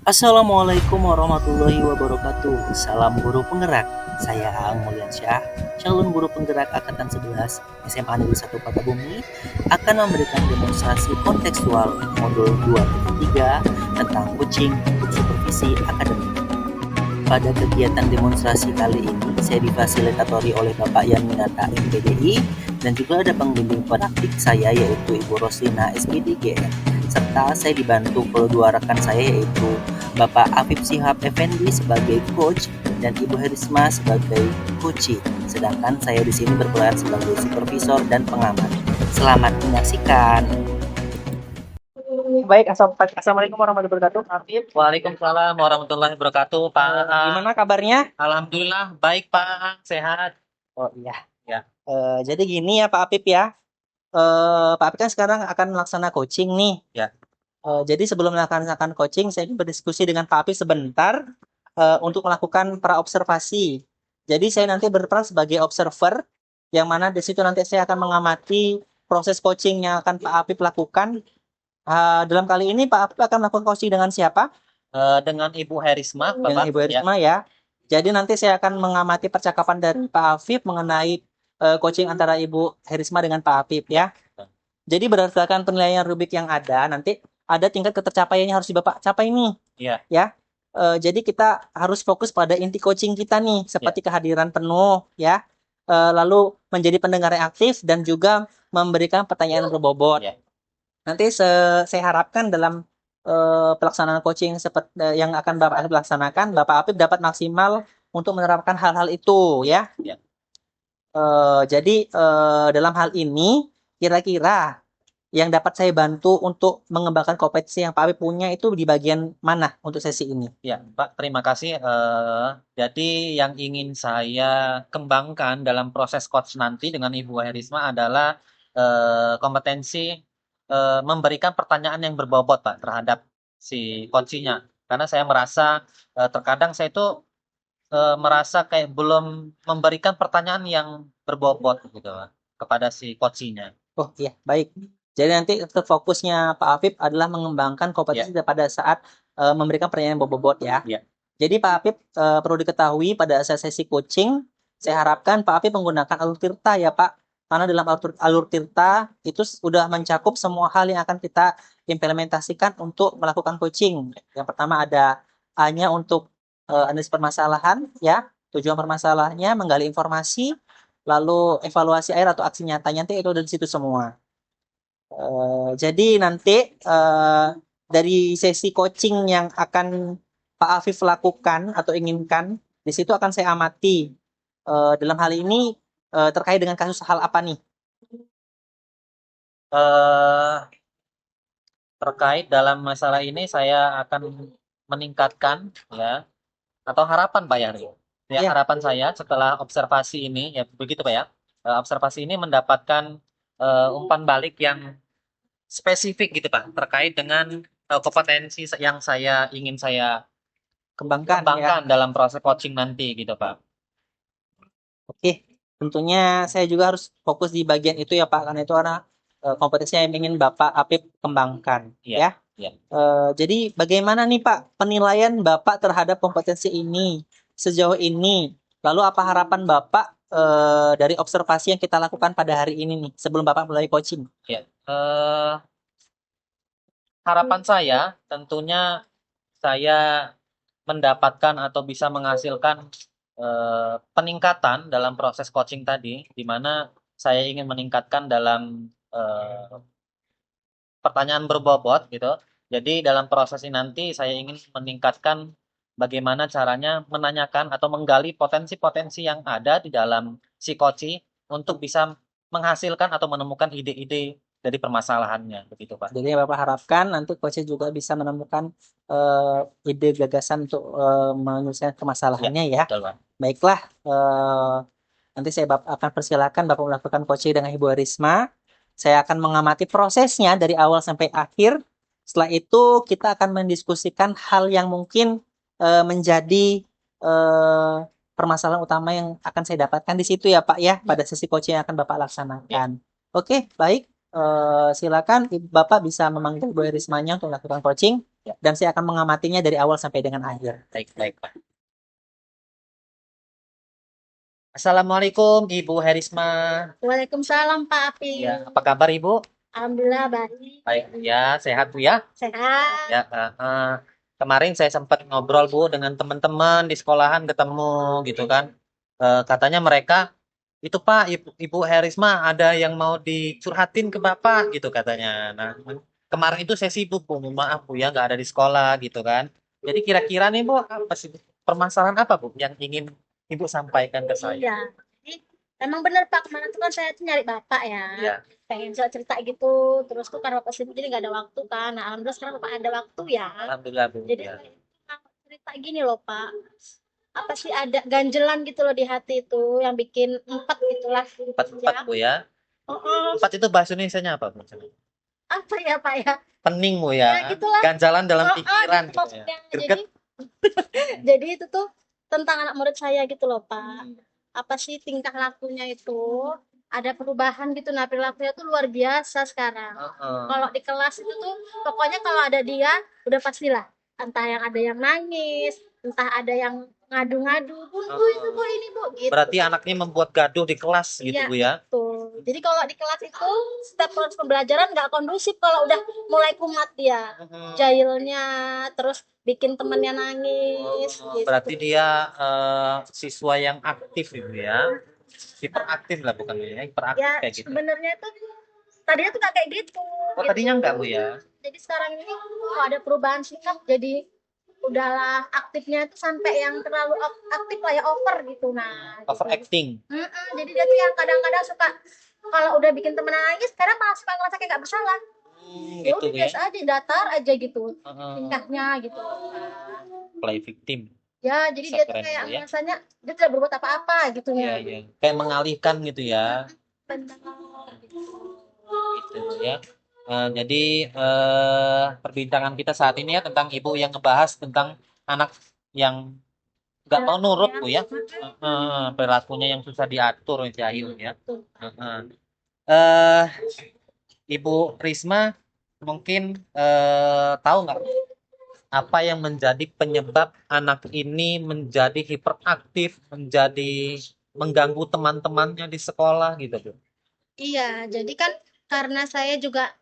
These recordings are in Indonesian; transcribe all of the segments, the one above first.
Assalamualaikum warahmatullahi wabarakatuh. Salam guru penggerak. Saya Aang Mulyansyah, calon guru penggerak angkatan 11 SMA Negeri 1 Pakabumi, akan memberikan demonstrasi kontekstual modul 2.3 tentang coaching untuk supervisi akademik. Pada kegiatan demonstrasi kali ini, saya difasilitatori oleh Bapak Yaminata MPDI dan juga ada pembimbing praktik saya yaitu Ibu Roslina SPD GR. Serta saya dibantu kedua rekan saya yaitu Bapak Afif Sihab Effendi sebagai coach dan Ibu Herisma sebagai coachee. Sedangkan saya di sini berperan sebagai supervisor dan pengamat. Selamat menyaksikan. Baik, Assalamualaikum warahmatullahi wabarakatuh, Afif. Waalaikumsalam warahmatullahi wabarakatuh, Pak. Gimana kabarnya? Alhamdulillah baik, Pak. Sehat. Oh iya. Ya. Jadi gini ya Pak Afif ya. Pak Afif kan sekarang akan melaksanakan coaching nih. Ya. Jadi sebelum melaksanakan coaching, saya ingin berdiskusi dengan Pak Afif sebentar untuk melakukan praobservasi. Jadi saya nanti berperan sebagai observer, yang mana di situ nanti saya akan mengamati proses coaching yang akan Pak Afif lakukan. Dalam kali ini Pak Afif akan melakukan coaching dengan siapa? Dengan Ibu Herisma, Bapak. Dengan Ibu Herisma ya. Jadi nanti saya akan mengamati percakapan dari Pak Afif mengenai coaching antara Ibu Herisma dengan Pak Afif ya. Jadi berdasarkan penilaian rubik yang ada, nanti ada tingkat ketercapaiannya harus Bapak capai nih. Iya. Ya. Jadi kita harus fokus pada inti coaching kita nih, seperti kehadiran penuh ya. Lalu menjadi pendengar yang aktif dan juga memberikan pertanyaan berbobot. Ya. Nanti saya harapkan dalam pelaksanaan coaching seperti yang akan Bapak Afif laksanakan, Bapak Afif dapat maksimal untuk menerapkan hal-hal itu ya. Ya. Jadi dalam hal ini kira-kira yang dapat saya bantu untuk mengembangkan kompetensi yang Pak Afif punya itu di bagian mana untuk sesi ini? Ya, Pak, terima kasih. Jadi yang ingin saya kembangkan dalam proses coach nanti dengan Ibu Herisma adalah kompetensi memberikan pertanyaan yang berbobot, Pak, terhadap si coachnya. Karena saya merasa terkadang saya itu merasa kayak belum memberikan pertanyaan yang berbobot gitu, Pak, kepada si coachnya. Oh iya, baik. Jadi nanti fokusnya Pak Afif adalah mengembangkan kompetensi pada saat memberikan pertanyaan yang berbobot ya. Ya. Jadi Pak Afif perlu diketahui pada saat sesi coaching, saya harapkan Pak Afif menggunakan alur tirta ya Pak. Karena dalam alur tirta itu sudah mencakup semua hal yang akan kita implementasikan untuk melakukan coaching. Yang pertama ada A-nya untuk analisis permasalahan ya, tujuan permasalahannya, menggali informasi, lalu evaluasi air atau aksi nyatanya nanti itu ada di situ semua. Jadi nanti dari sesi coaching yang akan Pak Afif lakukan atau inginkan, di situ akan saya amati dalam hal ini terkait dengan kasus hal apa nih? Terkait dalam masalah ini saya akan meningkatkan ya, atau harapan Pak Yari. Ya, harapan saya setelah observasi ini ya begitu Pak ya. Observasi ini mendapatkan umpan balik yang spesifik gitu Pak terkait dengan kompetensi yang ingin saya Kembangkan ya. dalam proses coaching nanti gitu Pak. Oke, tentunya saya juga harus fokus di bagian itu ya Pak, karena itu karena kompetensi yang ingin Bapak Afif kembangkan ya. Jadi bagaimana nih Pak penilaian Bapak terhadap kompetensi ini sejauh ini? Lalu apa harapan Bapak dari observasi yang kita lakukan pada hari ini nih sebelum Bapak mulai coaching? Ya, harapan saya tentunya saya mendapatkan atau bisa menghasilkan peningkatan dalam proses coaching tadi, di mana saya ingin meningkatkan dalam pertanyaan berbobot gitu. Jadi dalam proses ini nanti saya ingin meningkatkan bagaimana caranya menanyakan atau menggali potensi-potensi yang ada di dalam si coach untuk bisa menghasilkan atau menemukan ide-ide dari permasalahannya, begitu Pak. Jadi yang Bapak harapkan nanti coach juga bisa menemukan ide gagasan untuk menyelesaikan permasalahannya ya. Betul, Pak. Baiklah, nanti saya akan persilakan Bapak melakukan coaching dengan Ibu Risma. Saya akan mengamati prosesnya dari awal sampai akhir. Setelah itu kita akan mendiskusikan hal yang mungkin menjadi permasalahan utama yang akan saya dapatkan di situ ya Pak ya, pada sesi coaching yang akan Bapak laksanakan. Oke, baik. Silakan Bapak bisa memanggil Bu Rismanya untuk melakukan coaching. Ya. dan saya akan mengamatinya dari awal sampai dengan akhir. Baik, baik, Pak. Assalamualaikum Ibu Herisma. Waalaikumsalam Pak Api. Ya, apa kabar Ibu? Alhamdulillah baik. Baik, ya, sehat Bu ya? Sehat. Ya, kemarin saya sempat ngobrol Bu dengan teman-teman di sekolahan ketemu gitu kan. Katanya mereka itu Pak, Ibu Herisma ada yang mau dicurhatin ke Bapak gitu katanya. Nah, kemarin itu saya sibuk Bu, mohon maaf Bu ya nggak ada di sekolah gitu kan. Jadi kira-kira nih Bu, apa sih permasalahan apa Bu yang ingin Ibu sampaikan ke saya? Iya. Jadi emang bener Pak, kemarin tuh kan saya tuh nyari Bapak ya. Ya, Pengen cerita gitu. Terus tuh kan Bapak sibuk jadi nggak ada waktu kan. Nah, alhamdulillah sekarang Bapak ada waktu ya. alhamdulillah Bu. Jadi Ya. saya itu cerita gini loh Pak. Apa sih ada ganjelan gitu loh di hati itu yang bikin empat gitulah. Empat Bu ya. Oh, oh. Empat itu bahasa Indonesianya apa Bu? Apa ya Pak ya? Pening Bu Nah, ya. gitulah. Ganjalan dalam Oh, oh, pikiran gitu gitu ya. maksudnya. Greget. Jadi itu tuh tentang anak murid saya gitu loh Pak. Apa sih tingkah lakunya itu ada perubahan gitu, nah perilakunya tuh luar biasa sekarang. Heeh. Kalau di kelas itu tuh pokoknya kalau ada dia udah pastilah, entah yang ada yang nangis, entah ada yang ngadu-ngadu, bu itu bu ini bu gitu. Berarti anaknya membuat gaduh di kelas gitu Iya, Bu ya. tuh. Jadi kalau di kelas itu setiap proses pembelajaran nggak kondusif kalau udah mulai kumat dia, Heeh. jahilnya, terus bikin temennya nangis gitu. Berarti dia siswa yang aktif Ibu ya. Hiperaktif lah bukan ya, hiperaktif Ya kayak gitu. sebenarnya tuh tadinya tuh nggak kayak gitu. Oh, tadinya enggak Bu ya. Jadi sekarang ini kok ada perubahan sikap, jadi udahlah aktifnya tuh sampai yang terlalu aktif lah ya, over gitu. Nah, gitu. Overacting. Jadi dia tuh yang kadang-kadang suka kalau udah bikin temen nangis, kadang malah suka ngerasa kayak nggak bersalah. Ya Gitu udah Bu ya. biasa aja, datar aja gitu Heeh. tingkahnya gitu. Play victim. Ya, jadi Bisa dia tuh keren kayak gitu ya. rasanya dia tidak berbuat apa-apa gitu Iya, ya. iya. Kayak mengalihkan gitu ya. Benar. Gitu Bu ya. Jadi perbincangan kita saat ini ya tentang Ibu yang ngebahas tentang anak yang nggak mau nurut Bu ya. Perilakunya yang susah diatur si Ayu ya. Betul. Eh, Ibu Risma mungkin tahu nggak apa yang menjadi penyebab anak ini menjadi hiperaktif, menjadi mengganggu teman-temannya di sekolah gitu Bu? Iya, jadi kan karena saya juga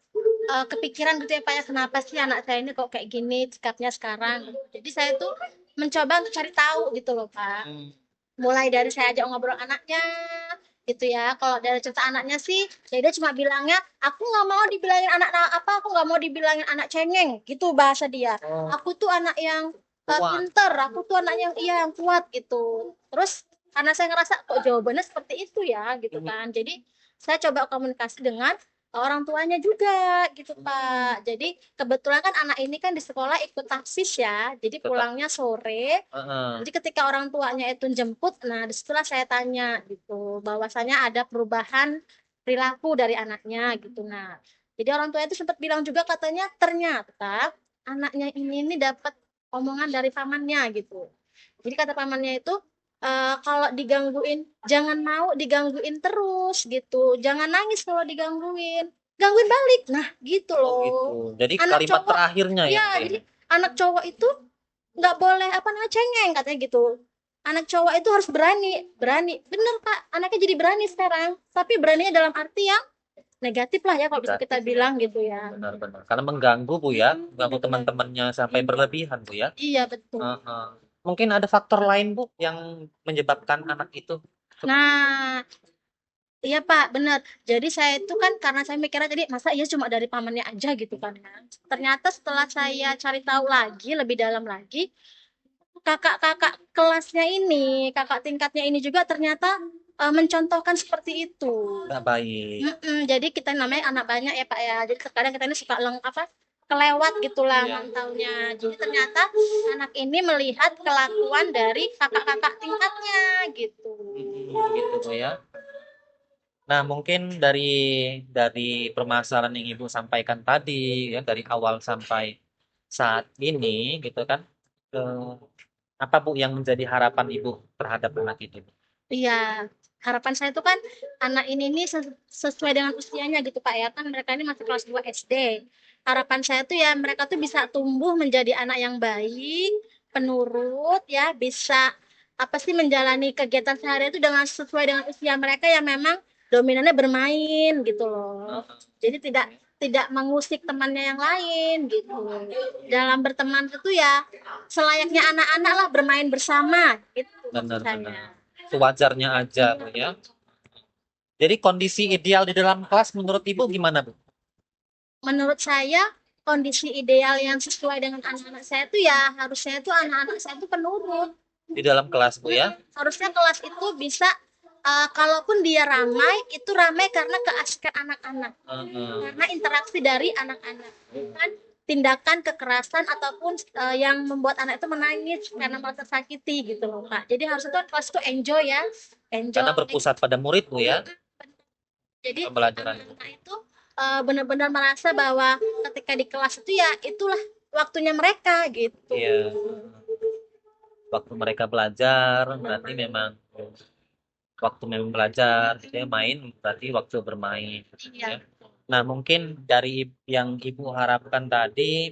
kepikiran gitu ya Pak ya, kenapa sih anak saya ini kok kayak gini sikapnya sekarang. Jadi saya tuh mencoba untuk cari tahu gitu loh Pak. Mulai dari saya ajak ngobrol anaknya gitu ya. Kalau dari cerita anaknya sih, ya dia cuma bilangnya, aku nggak mau dibilangin anak apa, aku nggak mau dibilangin anak cengeng, gitu bahasa dia. Oh, Aku tuh anak yang kuat. pinter, aku tuh anak yang iya yang kuat gitu. Terus karena saya ngerasa kok jawabannya seperti itu ya gitu kan. Jadi saya coba komunikasi dengan orang tuanya juga gitu Pak. Jadi kebetulan kan anak ini kan di sekolah ikut taksis ya. Jadi pulangnya sore. Heeh. Jadi ketika orang tuanya itu jemput, nah disitulah saya tanya gitu, bahwasanya ada perubahan perilaku dari anaknya gitu. Nah, jadi orang tua itu sempat bilang juga katanya ternyata anaknya ini dapat omongan dari pamannya gitu. Jadi kata pamannya itu kalau digangguin jangan mau digangguin terus gitu, jangan nangis kalau digangguin, gangguin balik. Nah gitu Oh loh. gitu. Jadi Anak kalimat cowok, terakhirnya ya. ya jadi anak cowok itu nggak boleh apa namanya cengeng katanya gitu. Anak cowok itu harus berani bener Pak, anaknya jadi berani sekarang, tapi beraninya dalam arti yang negatif lah ya kalau bisa kita bilang gitu ya. Benar-benar. Karena mengganggu Bu ya, mengganggu Benar. teman-temannya sampai berlebihan Bu ya. Iya betul. Heeh. Mungkin ada faktor lain Bu yang menyebabkan anak itu. Nah iya Pak, benar. Jadi saya itu kan karena saya mikirnya tadi masa iya cuma dari pamannya aja gitu kan ya. Ternyata setelah saya cari tahu lagi lebih dalam lagi, kakak-kakak kelasnya ini, kakak tingkatnya ini juga ternyata mencontohkan seperti itu. Nggak baik. Jadi kita namanya anak banyak ya Pak ya. Jadi terkadang kita ini suka kelewat gitulah Iya. mantaunya. Jadi ternyata anak ini melihat kelakuan dari kakak-kakak tingkatnya gitu. Gitu Bu ya. Nah, mungkin dari permasalahan yang Ibu sampaikan tadi ya dari awal sampai saat ini gitu kan. eh, apa Bu yang menjadi harapan Ibu terhadap anak itu? Iya, harapan saya tuh kan anak ini nih sesuai dengan usianya gitu Pak ya, kan mereka ini masih kelas 2 SD. harapan saya tuh ya mereka tuh bisa tumbuh menjadi anak yang baik, penurut ya, bisa apa sih menjalani kegiatan sehari itu dengan sesuai dengan usia mereka yang memang dominannya bermain gitu loh. Jadi tidak mengusik temannya yang lain gitu. Dalam berteman itu ya selayaknya anak-anak lah bermain bersama gitu maksud saya. Benar-benar. Sewajarnya aja Bu ya. Jadi kondisi ideal di dalam kelas menurut Ibu gimana Bu? Menurut saya kondisi ideal yang sesuai dengan anak-anak saya itu ya harusnya itu anak-anak saya itu penurut. Di dalam kelas Bu ya? Harusnya kelas itu bisa kalaupun dia ramai itu ramai karena keasikan anak-anak, Heeh. karena interaksi dari anak-anak, bukan tindakan kekerasan ataupun yang membuat anak itu menangis karena merasa sakiti gitu loh Kak. Jadi harusnya tuh kelas itu enjoy ya, enjoy. Karena berpusat pada murid Bu ya, Jadi pembelajaran. anak-anak itu benar-benar merasa bahwa ketika di kelas itu ya itulah waktunya mereka gitu. Iya. Waktu mereka belajar berarti memang waktu memang belajar, gitu ya, main berarti waktu bermain. Gitu Iya. ya. Nah, mungkin dari yang Ibu harapkan tadi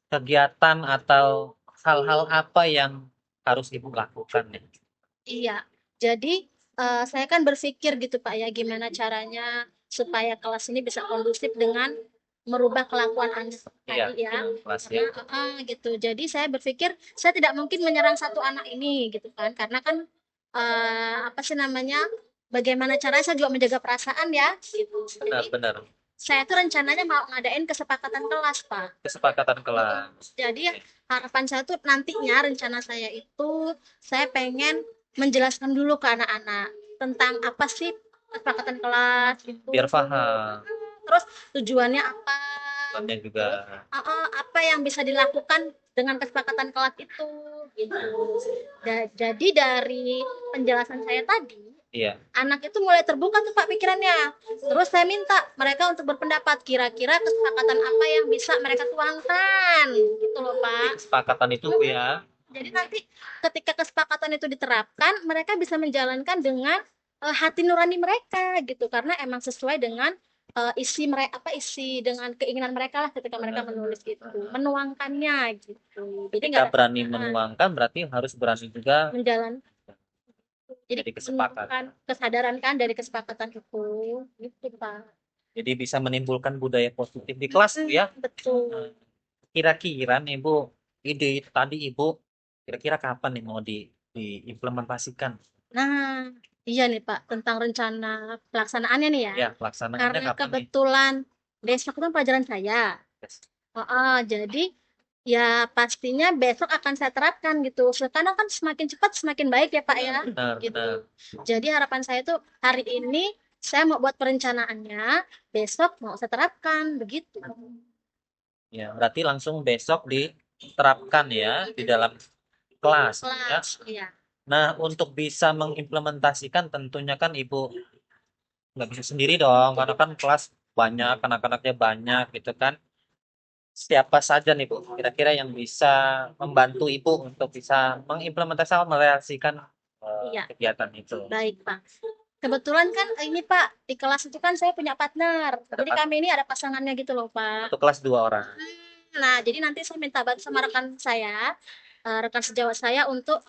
kegiatan atau hal-hal apa yang harus Ibu lakukan nih? Iya, jadi saya kan berpikir gitu Pak ya, gimana caranya supaya kelas ini bisa kondusif dengan merubah kelakuan anak Iya, tadi ya. kelas ya. Karena gitu. Jadi saya berpikir saya tidak mungkin menyerang satu anak ini gitu kan, karena kan apa sih namanya? Bagaimana caranya saya juga menjaga perasaan ya gitu. Jadi Benar-benar. saya tuh rencananya mau ngadain kesepakatan kelas Pak. Kesepakatan kelas. Jadi harapan saya tuh nantinya rencana saya itu saya pengen menjelaskan dulu ke anak-anak tentang apa sih kesepakatan kelas gitu. Biar paham. Terus tujuannya apa? Tujuannya juga. Apa yang bisa dilakukan dengan kesepakatan kelas itu gitu. Jadi dari penjelasan saya tadi Iya. anak itu mulai terbuka tuh Pak pikirannya. Terus saya minta mereka untuk berpendapat kira-kira kesepakatan apa yang bisa mereka tuangkan gitu loh Pak. Kesepakatan itu Bu ya. Jadi nanti ketika kesepakatan itu diterapkan, mereka bisa menjalankan dengan hati nurani mereka gitu karena emang sesuai dengan isi mereka isi dengan keinginan mereka lah ketika mereka menulis itu, menuangkannya gitu. Jadi Ketika nggak berani menuangkan berarti harus berani juga menjalan. Jadi jadi kesepakatan. menemukan kesadaran kan dari kesepakatan itu, gitu Pak. Jadi bisa menimbulkan budaya positif di kelas Bu ya. Betul. Kira-kira nih Bu, ide tadi Ibu kira-kira kapan nih mau diimplementasikan? Nah, iya nih Pak, tentang rencana pelaksanaannya nih ya. Ya, pelaksanaannya Karena kapan nih? kebetulan besok kan pelajaran saya. Yes. Jadi ya pastinya besok akan saya terapkan gitu. Karena kan semakin cepat semakin baik ya Pak ya. Benar, Gitu. benar. Jadi harapan saya tuh hari ini saya mau buat perencanaannya, besok mau saya terapkan begitu. Ya, berarti langsung besok diterapkan ya di dalam kelas ya. Kelas, iya. Nah, untuk bisa mengimplementasikan tentunya kan Ibu nggak bisa sendiri dong, karena kan kelas banyak, anak-anaknya banyak gitu kan. Siapa saja nih Bu, kira-kira yang bisa membantu Ibu untuk bisa mengimplementasikan, merealisasikan Iya. kegiatan itu? Baik Pak. Kebetulan kan ini Pak, di kelas itu kan saya punya partner. Jadi kami ini ada pasangannya gitu loh Pak. Untuk kelas 2 orang. Nah, jadi nanti saya minta bantu sama rekan saya, rekan sejawat saya untuk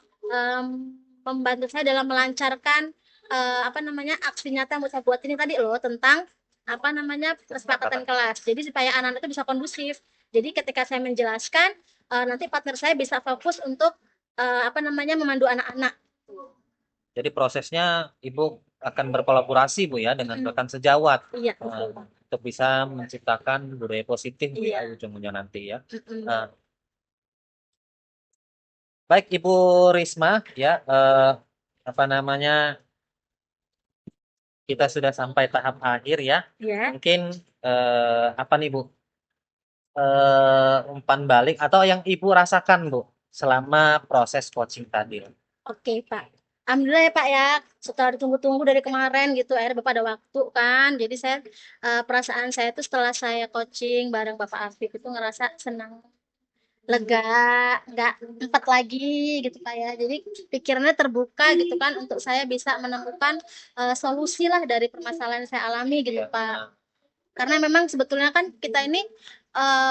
membantu saya dalam melancarkan apa namanya aksi nyata yang mau saya buat ini tadi loh tentang apa namanya kesepakatan kelas. Jadi supaya anak-anak itu bisa kondusif. Jadi ketika saya menjelaskan, nanti partner saya bisa fokus untuk apa namanya memandu anak-anak. Jadi prosesnya Ibu akan berkolaborasi Bu ya dengan rekan sejawat Iya. untuk bisa menciptakan budaya positif Bu ya Iya. ujung-ujungnya nanti ya. Mm-mm. Baik Ibu Risma ya apa namanya kita sudah sampai tahap akhir ya. Ya. Mungkin apa nih Bu umpan balik atau yang Ibu rasakan Bu selama proses coaching tadi? Oke Pak. Alhamdulillah ya Pak ya, setelah ditunggu-tunggu dari kemarin gitu, akhirnya Bapak ada waktu kan. Jadi saya perasaan saya itu setelah saya coaching bareng Bapak Afif itu ngerasa senang, lega, nggak empat lagi gitu Pak ya. Jadi pikirannya terbuka gitu kan untuk saya bisa menemukan solusi lah dari permasalahan yang saya alami gitu Ya. Pak. Karena memang sebetulnya kan kita ini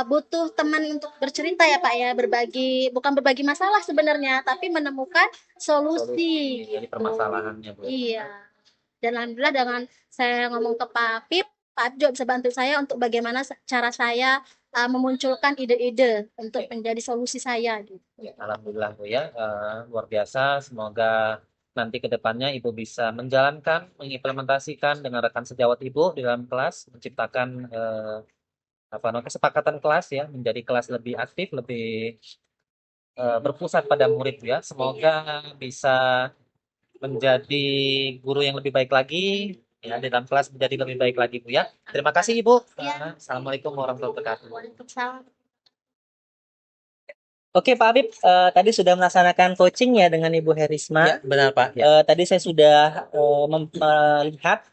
butuh teman untuk bercerita ya Pak ya, berbagi, bukan berbagi masalah sebenarnya, tapi menemukan solusi dari gitu. permasalahannya, Bu. Iya. Dan alhamdulillah dengan saya ngomong ke Pak Apip juga bisa bantu saya untuk bagaimana cara saya memunculkan ide-ide untuk menjadi solusi saya gitu. Alhamdulillah Bu ya, luar biasa. Semoga nanti ke depannya Ibu bisa menjalankan, mengimplementasikan dengan rekan sejawat Ibu di dalam kelas, menciptakan apa namanya kesepakatan kelas ya, menjadi kelas lebih aktif, lebih berpusat pada murid Bu ya. Semoga bisa menjadi guru yang lebih baik lagi ya, di dalam kelas menjadi lebih baik lagi Bu ya. Terima kasih Ibu. Ya. Assalamualaikum warahmatullahi wabarakatuh. Waalaikumsalam. Oke Pak Habib, tadi sudah melaksanakan coaching ya dengan Ibu Herisma. Ya, benar Pak. Ya. Tadi saya sudah melihat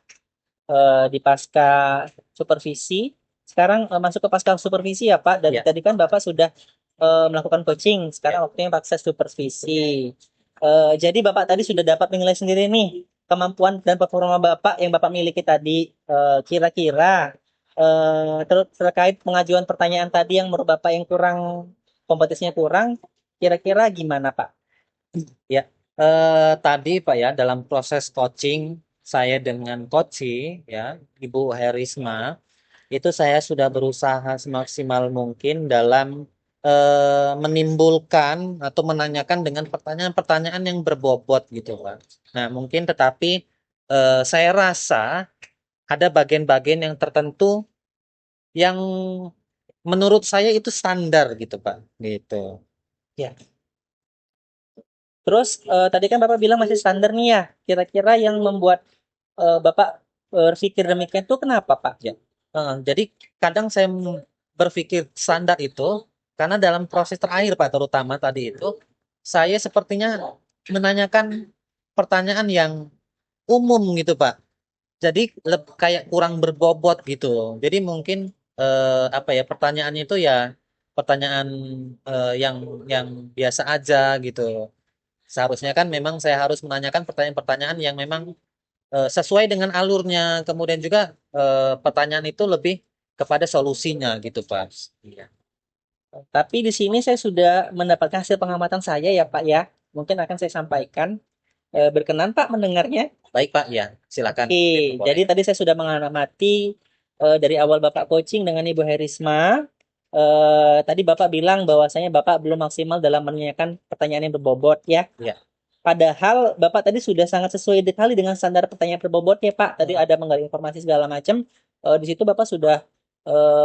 di pasca supervisi. Sekarang masuk ke pasca supervisi ya Pak. Dari Ya. tadi kan Bapak sudah melakukan coaching. Sekarang waktunya pasca supervisi. Jadi Bapak tadi sudah dapat menilai sendiri nih kemampuan dan performa Bapak yang Bapak miliki tadi. Kira-kira terkait pengajuan pertanyaan tadi yang menurut Bapak yang kurang, kompetisinya kurang, kira-kira gimana Pak? Ya, tadi Pak ya, dalam proses coaching saya dengan coach ya, Ibu Herisma, itu saya sudah berusaha semaksimal mungkin dalam menimbulkan atau menanyakan dengan pertanyaan-pertanyaan yang berbobot gitu Pak. Nah, mungkin tetapi saya rasa ada bagian-bagian yang tertentu yang menurut saya itu standar gitu Pak, gitu. Terus tadi kan Bapak bilang masih standar nih ya. Kira-kira yang membuat Bapak berpikir demikian itu kenapa Pak? Ya. Jadi kadang saya berpikir standar itu karena dalam proses terakhir Pak, terutama tadi itu saya sepertinya menanyakan pertanyaan yang umum gitu Pak. Jadi kayak kurang berbobot gitu. Jadi mungkin apa ya, pertanyaannya itu ya pertanyaan yang biasa aja gitu. Seharusnya kan memang saya harus menanyakan pertanyaan-pertanyaan yang memang sesuai dengan alurnya. Kemudian juga pertanyaan itu lebih kepada solusinya gitu, Pak. Iya. Tapi di sini saya sudah mendapatkan hasil pengamatan saya ya Pak ya. Mungkin akan saya sampaikan. Berkenan Pak mendengarnya? Baik, Pak. Ya, silakan. Oke, Boleh. jadi tadi saya sudah mengamati dari awal Bapak coaching dengan Ibu Herisma. Tadi Bapak bilang bahwasanya Bapak belum maksimal dalam menanyakan pertanyaan yang berbobot ya. Iya. Padahal Bapak tadi sudah sangat sesuai sekali dengan standar pertanyaan berbobot ya Pak. Tadi ada menggali informasi segala macam. Di situ Bapak sudah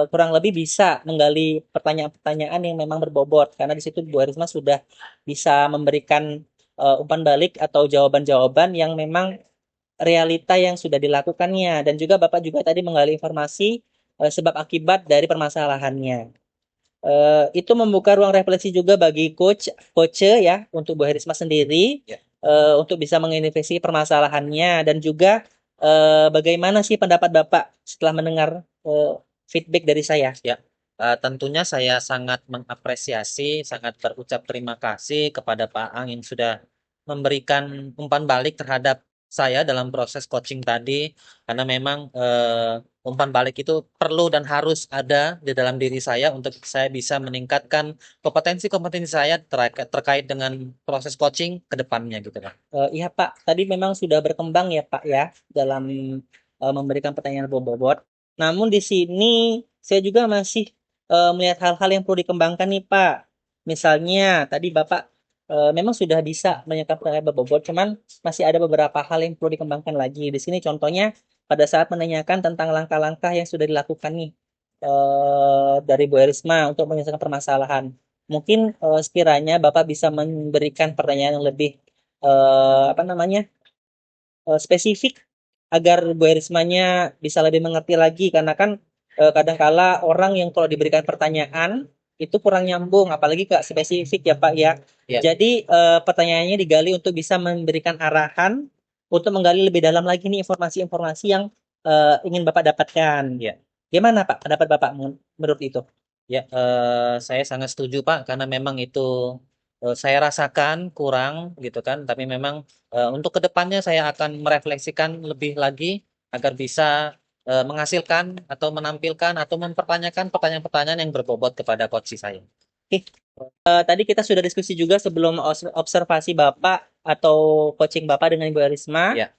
kurang lebih bisa menggali pertanyaan-pertanyaan yang memang berbobot. Karena di situ Bu Herisma sudah bisa memberikan umpan balik atau jawaban-jawaban yang memang realita yang sudah dilakukannya, dan juga Bapak juga tadi menggali informasi sebab akibat dari permasalahannya. Itu membuka ruang refleksi juga bagi coach ya, untuk Bu Herisma sendiri Ya. untuk bisa menginvestigasi permasalahannya, dan juga bagaimana sih pendapat Bapak setelah mendengar feedback dari saya. Tentunya saya sangat mengapresiasi, sangat berucap terima kasih kepada Pak Ang yang sudah memberikan umpan balik terhadap saya dalam proses coaching tadi, karena memang umpan balik itu perlu dan harus ada di dalam diri saya untuk saya bisa meningkatkan kompetensi-kompetensi saya terkait dengan proses coaching ke depannya gitu Pak. Iya Pak, tadi memang sudah berkembang ya Pak ya dalam memberikan pertanyaan bobot. Namun di sini saya juga masih melihat hal-hal yang perlu dikembangkan nih Pak. Misalnya tadi Bapak memang sudah bisa menanyakan pertanyaan berbobot, cuman masih ada beberapa hal yang perlu dikembangkan lagi. Di sini contohnya pada saat menanyakan tentang langkah-langkah yang sudah dilakukan nih dari Bu Erisma untuk menyelesaikan permasalahan. Mungkin sekiranya Bapak bisa memberikan pertanyaan yang lebih apa namanya spesifik agar Bu Erismanya bisa lebih mengerti lagi, karena kan kadangkala orang yang kalau diberikan pertanyaan itu kurang nyambung, apalagi ke spesifik ya Pak ya. Ya. Jadi pertanyaannya digali untuk bisa memberikan arahan untuk menggali lebih dalam lagi nih informasi-informasi yang ingin Bapak dapatkan. Ya. Gimana Pak pendapat Bapak menurut itu? Ya, saya sangat setuju Pak, karena memang itu saya rasakan kurang gitu kan, tapi memang untuk kedepannya saya akan merefleksikan lebih lagi agar bisa menghasilkan atau menampilkan atau mempertanyakan pertanyaan-pertanyaan yang berbobot kepada coach saya. Tadi kita sudah diskusi juga sebelum observasi Bapak atau coaching Bapak dengan Ibu Risma. Ya.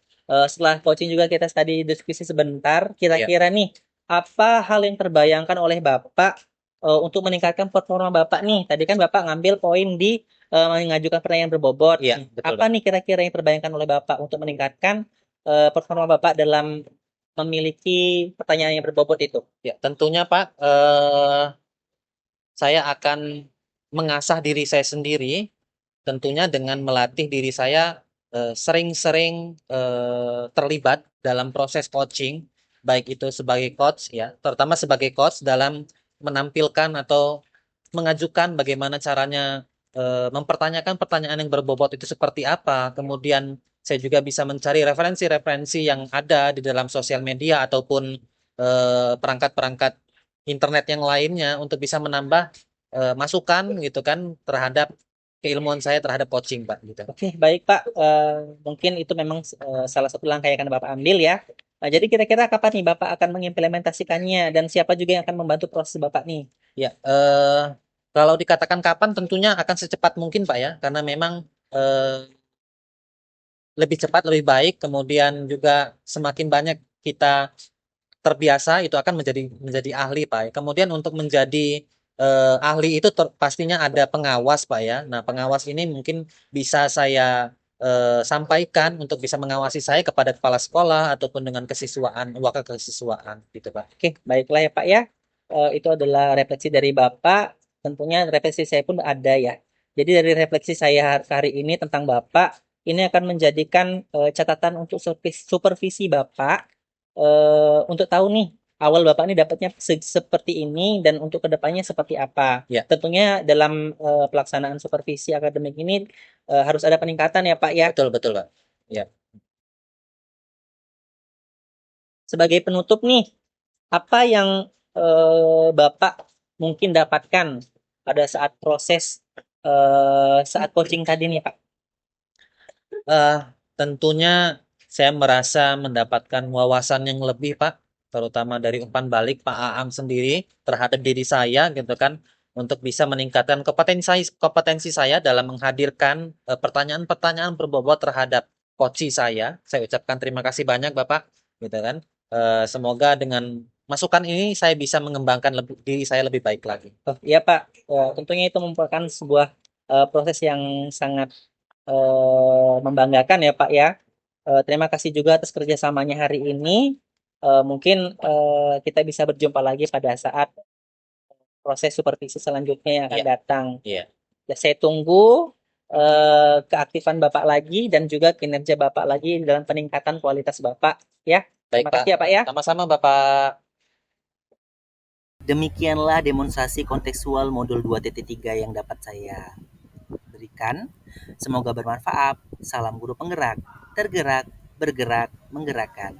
Setelah coaching juga kita tadi diskusi sebentar. Kira-kira nih, apa hal yang terbayangkan oleh Bapak untuk meningkatkan performa Bapak nih? Tadi kan Bapak ngambil poin di mengajukan pertanyaan berbobot. Iya, betul, Apa nih kira-kira yang terbayangkan oleh Bapak untuk meningkatkan performa Bapak dalam memiliki pertanyaan yang berbobot itu? Ya, tentunya Pak, saya akan mengasah diri saya sendiri, tentunya dengan melatih diri saya sering-sering terlibat dalam proses coaching, baik itu sebagai coach ya, terutama sebagai coach dalam menampilkan atau mengajukan bagaimana caranya mempertanyakan pertanyaan yang berbobot itu seperti apa. Kemudian saya juga bisa mencari referensi-referensi yang ada di dalam sosial media ataupun perangkat-perangkat internet yang lainnya untuk bisa menambah masukan gitu kan terhadap keilmuan saya terhadap coaching, Pak, gitu. Oke, baik Pak. Mungkin itu memang salah satu langkah yang akan Bapak ambil ya. Nah, jadi kira-kira kapan nih Bapak akan mengimplementasikannya dan siapa juga yang akan membantu proses Bapak nih? Ya, kalau dikatakan kapan tentunya akan secepat mungkin, Pak ya, karena memang lebih cepat lebih baik, kemudian juga semakin banyak kita terbiasa itu akan menjadi ahli, Pak ya. Kemudian untuk menjadi ahli itu pastinya ada pengawas, Pak ya. Nah, pengawas ini mungkin bisa saya sampaikan untuk bisa mengawasi saya kepada kepala sekolah ataupun dengan kesiswaan, wakil kesiswaan gitu, Pak. Oke, baiklah ya Pak ya. Itu adalah refleksi dari Bapak. Tentunya refleksi saya pun ada ya. Jadi dari refleksi saya hari ini tentang Bapak, ini akan menjadikan catatan untuk supervisi Bapak untuk tahu nih awal Bapak ini dapatnya seperti ini dan untuk kedepannya seperti apa. Ya. Tentunya dalam pelaksanaan supervisi akademik ini harus ada peningkatan ya Pak ya. Betul, betul, Pak. Sebagai penutup nih, apa yang Bapak mungkin dapatkan pada saat proses saat coaching tadi nih Pak? Tentunya saya merasa mendapatkan wawasan yang lebih, Pak, terutama dari umpan balik Pak Aam sendiri terhadap diri saya gitu kan, untuk bisa meningkatkan kompetensi saya dalam menghadirkan pertanyaan-pertanyaan berbobot terhadap coach saya. Saya ucapkan terima kasih banyak Bapak, gitu kan. Semoga dengan masukan ini saya bisa mengembangkan diri saya lebih baik lagi. Oh, iya Pak, tentunya itu merupakan sebuah proses yang sangat membanggakan ya Pak ya. Terima kasih juga atas kerjasamanya hari ini. Mungkin kita bisa berjumpa lagi pada saat proses supervisi selanjutnya yang akan Iya. datang. Iya. Ya, saya tunggu keaktifan Bapak lagi dan juga kinerja Bapak lagi dalam peningkatan kualitas Bapak ya. Baik, Terima kasih ya Pak ya. Sama-sama Bapak. Demikianlah demonstrasi kontekstual modul 2.3 yang dapat saya berikan. Semoga bermanfaat. Salam guru penggerak, tergerak, bergerak, menggerakkan.